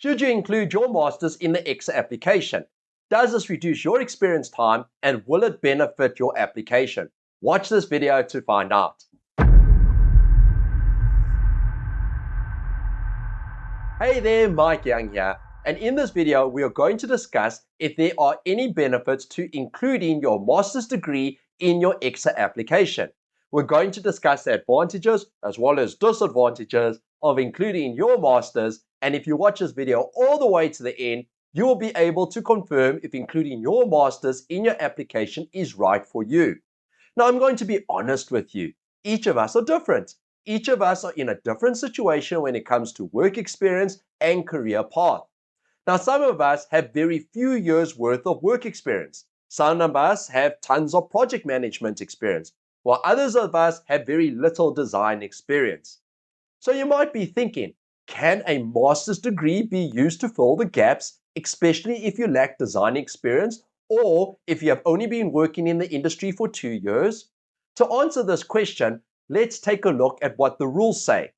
Should you include your Masters in the ECSA application? Does this reduce your experience time and will it benefit your application? Watch this video to find out. Hey there, Mike Young here, and in this video we are going to discuss if there are any benefits to including your master's degree in your ECSA application. We're going to discuss the advantages as well as disadvantages of including your master's, and if you watch this video all the way to the end, you will be able to confirm if including your master's in your application is right for you. Now, I'm going to be honest with you. Each of us are different. Each of us are in a different situation when it comes to work experience and career path. Now, some of us have very few years worth of work experience. Some of us have tons of project management experience, while others of us have very little design experience. So you might be thinking, can a master's degree be used to fill the gaps, especially if you lack design experience or if you have only been working in the industry for 2 years? To answer this question, let's take a look at what the rules say.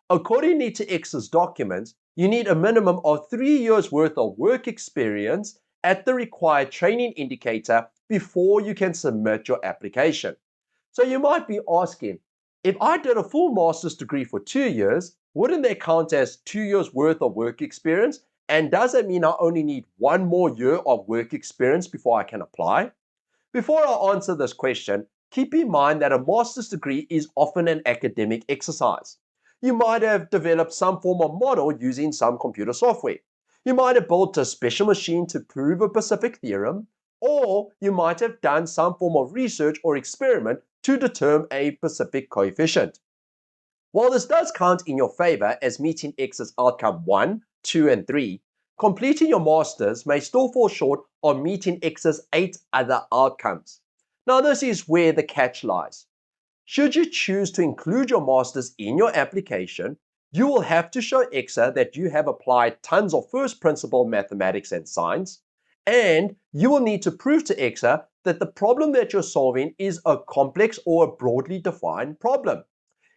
According to ECSA's documents, you need a minimum of 3 years worth of work experience at the required training indicator before you can submit your application. So you might be asking, if I did a full master's degree for 2 years, wouldn't that count as 2 years worth of work experience? And does that mean I only need 1 more year of work experience before I can apply? Before I answer this question, keep in mind that a master's degree is often an academic exercise. You might have developed some form of model using some computer software. You might have built a special machine to prove a specific theorem, or you might have done some form of research or experiment to determine a specific coefficient. While this does count in your favor as meeting ECSA's outcome 1, 2, and 3, completing your master's may still fall short of meeting ECSA's 8 other outcomes. Now, this is where the catch lies. Should you choose to include your master's in your application, you will have to show ECSA that you have applied tons of first principle mathematics and science, and you will need to prove to ECSA that the problem that you're solving is a complex or a broadly defined problem.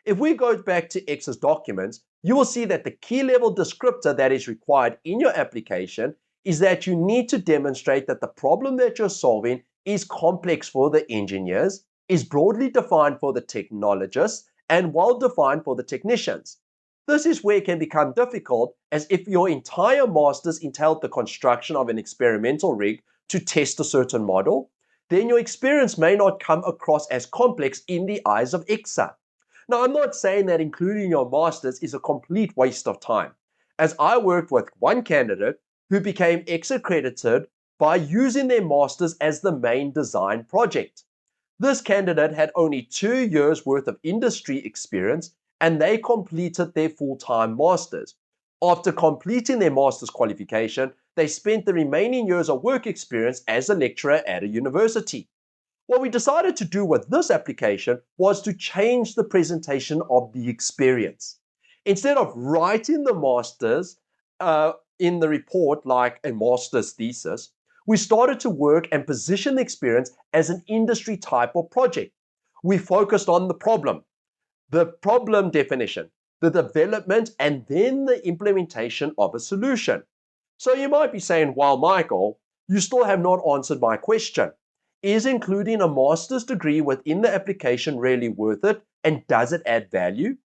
If we go back to ECSA's documents, you will see that the key level descriptor that is required in your application is that you need to demonstrate that the problem that you're solving is complex for the engineers, is broadly defined for the technologists, and well defined for the technicians. This is where it can become difficult, as if your entire master's entailed the construction of an experimental rig to test a certain model, then your experience may not come across as complex in the eyes of ECSA. Now, I'm not saying that including your master's is a complete waste of time, as I worked with one candidate who became ECSA accredited by using their master's as the main design project. This candidate had only 2 years worth of industry experience and they completed their full-time master's. After completing their master's qualification, they spent the remaining years of work experience as a lecturer at a university. What we decided to do with this application was to change the presentation of the experience. Instead of writing the master's in the report like a master's thesis, we started to work and position the experience as an industry type of project. We focused on the problem definition, the development, and then the implementation of a solution. So you might be saying, well, Michael, you still have not answered my question. Is including a master's degree within the application really worth it, and does it add value?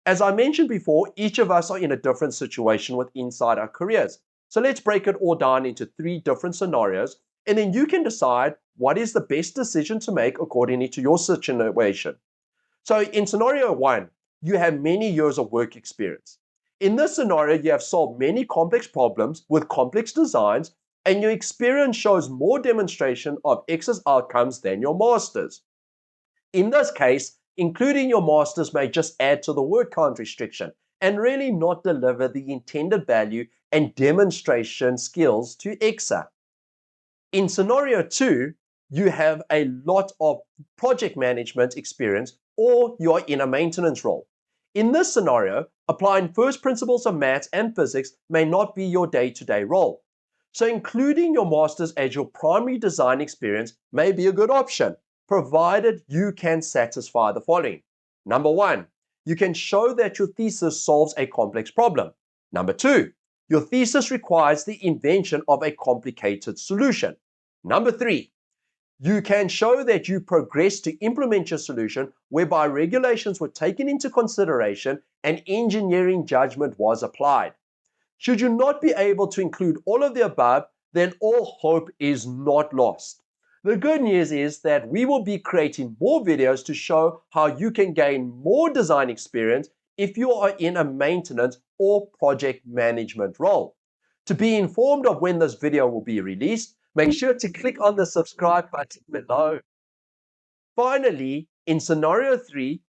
As I mentioned before, each of us are in a different situation inside our careers. So let's break it all down into 3 different scenarios, and then you can decide what is the best decision to make according to your situation. So in scenario 1, you have many years of work experience. In this scenario, you have solved many complex problems with complex designs, and your experience shows more demonstration of ECSA's outcomes than your master's. In this case, including your master's may just add to the word count restriction and really not deliver the intended value and demonstration skills to ECSA. In scenario 2, you have a lot of project management experience or you are in a maintenance role. In this scenario, applying first principles of maths and physics may not be your day-to-day role. So including your master's as your primary design experience may be a good option, provided you can satisfy the following. Number 1, you can show that your thesis solves a complex problem. Number 2, Your thesis requires the invention of a complicated solution. Number 3, you can show that you progressed to implement your solution whereby regulations were taken into consideration and engineering judgment was applied. Should you not be able to include all of the above, then all hope is not lost. The good news is that we will be creating more videos to show how you can gain more design experience if you are in a maintenance or project management role. To be informed of when this video will be released, make sure to click on the subscribe button below. Finally, in scenario 3,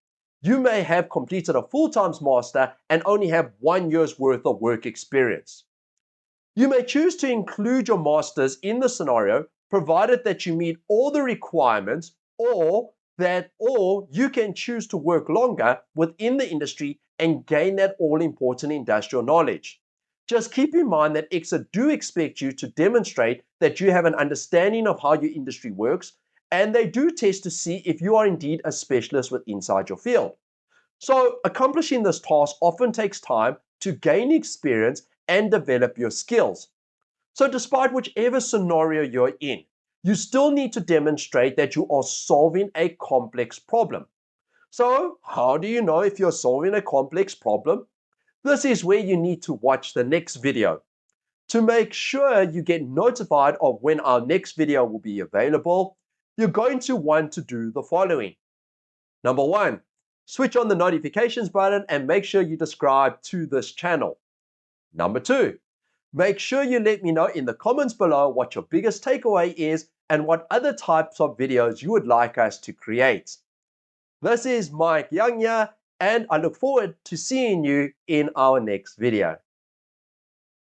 you may have completed a full-time master and only have 1 year's worth of work experience. You may choose to include your masters in the scenario, provided that you meet all the requirements, or you can choose to work longer within the industry and gain that all-important industrial knowledge. Just keep in mind that ECSA do expect you to demonstrate that you have an understanding of how your industry works, and they do test to see if you are indeed a specialist inside your field. So accomplishing this task often takes time to gain experience and develop your skills. So despite whichever scenario you're in, you still need to demonstrate that you are solving a complex problem. So how do you know if you're solving a complex problem? This is where you need to watch the next video. To make sure you get notified of when our next video will be available, you're going to want to do the following. Number 1, switch on the notifications button and make sure you subscribe to this channel. Number 2, make sure you let me know in the comments below what your biggest takeaway is and what other types of videos you would like us to create. This is Mike Young here, and I look forward to seeing you in our next video.